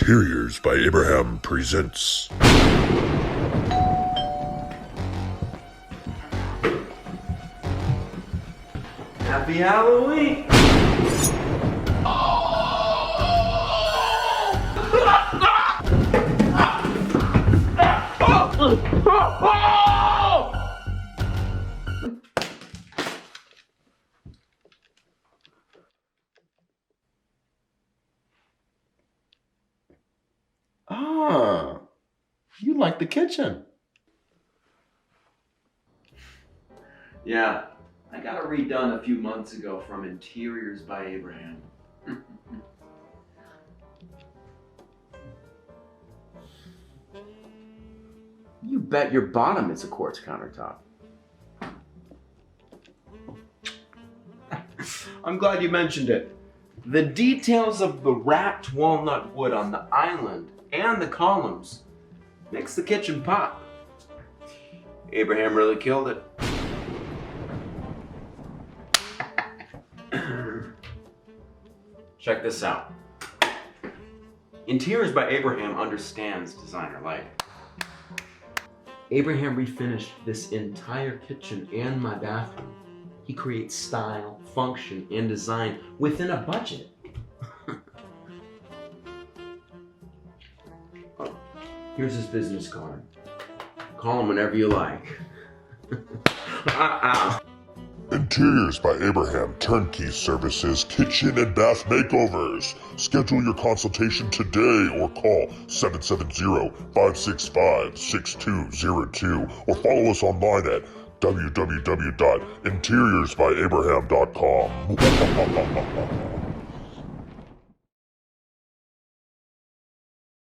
Interiors by Abraham presents. Happy Halloween! Ah, you like the kitchen. Yeah, I got it redone a few months ago from Interiors by Abraham. You bet your bottom it's a quartz countertop. I'm glad you mentioned it. The details of the wrapped walnut wood on the island and the columns makes the kitchen pop. Abraham really killed it. Check this out. Interiors by Abraham understands designer lighting. Abraham refinished this entire kitchen and my bathroom. He creates style, function, and design within a budget. Oh, here's his business card. Call him whenever you like. Interiors by Abraham Turnkey Services Kitchen and Bath Makeovers. Schedule your consultation today or call 770-565-6202 or follow us online at www.interiorsbyabraham.com.